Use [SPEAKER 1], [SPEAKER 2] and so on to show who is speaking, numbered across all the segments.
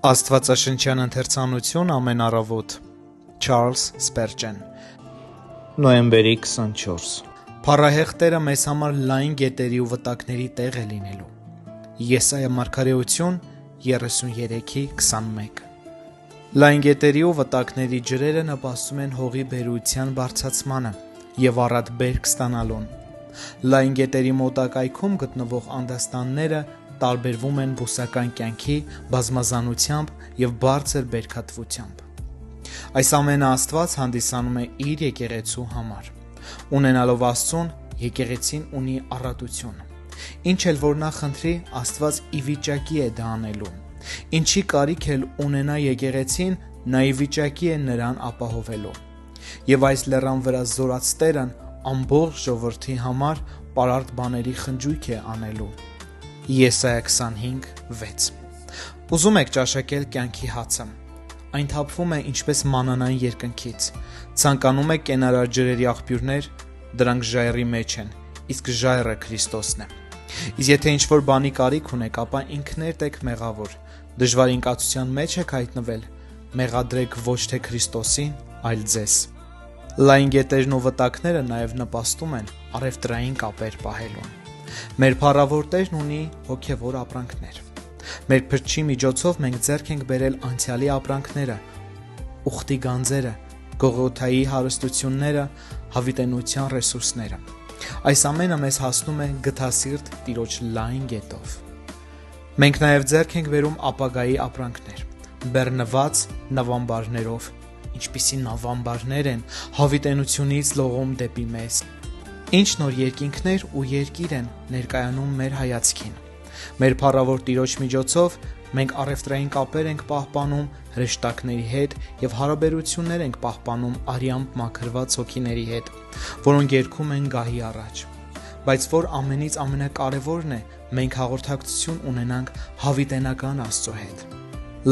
[SPEAKER 1] Աստվածաշնչյան ընթերցանություն ամեն առավոտ Չարլզ Սպերջեն Նոյեմբերի 24 Փառահեղ Տերը մեզ համար լայն գետերի ու վտակների տեղ է լինելու։ Եսայա մարգարեություն 33:21 Լայն գետերի ու վտակների ջրերը նպաստում են հողի բերության բարձրացմանը և առատ բերք ստանալուն։ Լայն գետերի մոտակայքում գտնվող անդաստանները տարբերվում են բուսական կյանքի բազմազանությամբ և բարձր բերքատվությամբ։ Այս ամենը Աստված հանդիսանում է իր եկեղեցու համար։ Ունենալով Աստծուն, եկեղեցին ունի առատություն։ Ինչ էլ որ նա խնդրի, Աստված ի վիճակի է դա անելու։ Ինչի կարիք էլ ունենա եկեղեցին, նա ի վիճակի է նրան ապահովելու։ Եվ այս լեռան վրա զորած Տերն ամբողջ ժողովրդի համար պարարտ բաների խնջույք է անելու։ Եսայա 25:6 Ուզում եք ճաշակել կյանքի հացը։ Այն թափվում է ինչպես մանանային երկնքից։ Ցանկանում եք կենարար ջրերի աղբյուրներ, դրանք ժայռի մեջ են, իսկ ժայռը Քրիստոսն է։ Իսկ եթե ինչ-որ բանի կարիք ունեք, ապա ինքներդ եք մեղավոր, դժվար ինկացության մեջ եք հայտնվել, մեղադրեք ոչ թե Քրիստոսին, այլ ձեզ։ Լայն գետերն ու վտակները նաև նպաստում են առևտրային կապեր պահելուն։ Մեր փառավոր Տերն ունի հոգևոր ապրանքներ։ Մեր փրկչի միջոցով մենք ձեռք ենք բերել անցյալի ապրանքները, ուխտի գանձերը, Գողգոթայի հարստությունները, հավիտենության ռեսուրսները։ Այս ամենը մեզ հասնում է գթասիրտ Տիրոջ լայն գետով։ Մենք նաև ձեռք ենք բերում ապագայի ապրանքներ, բեռնված նավամբարներով, ինչպիսի նավամբարներ են հավիտենությունից լողում դեպի մեզ։ Ինչ նոր երկինքներ ու երկիր են ներկայանում մեր հայացքին։ Մեր փառավոր Տիրոջ միջոցով մենք առևտրային կապեր ենք պահպանում հրեշտակների հետ և հարաբերություններ ենք պահպանում արյամբ մաքրված հոգիների հետ, որոնք երգում են գահի առաջ։ Բայց որ ամենից ամենակարևորն է, մենք հաղորդակցություն ունենանք հավիտենական Աստծո հետ։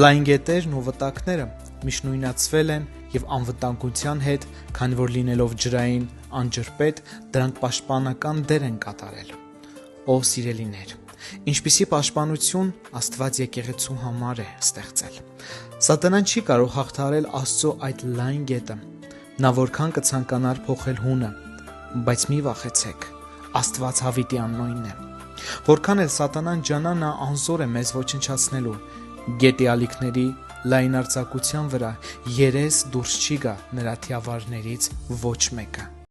[SPEAKER 1] Լայն գետերն ու վտակները միջնույնացվել են և անվտանգության հետ, քանի որ լինելով ջրային անջրպետ, դրանք պաշտպանական դեր են կատարել։ Ով սիրելիներ, ինչպիսի պաշտպանություն Աստված եկեղեցու համար է ստեղծել։ Սատանան չի կարող հաղթահարել Աստծո այդ լայն գետը։ Նա որքան կցանկանար փոխել հունը, բայց մի վախեցեք, Աստված հավիտյան նույնն է։ Որքան էլ Սատանան ջանա, նա անզոր է մեզ ոչնչացնելու։ Գետի ալիքների լայնարձակության վրա երես դուրս չի գա նրա թիավարներից ոչ մեկը։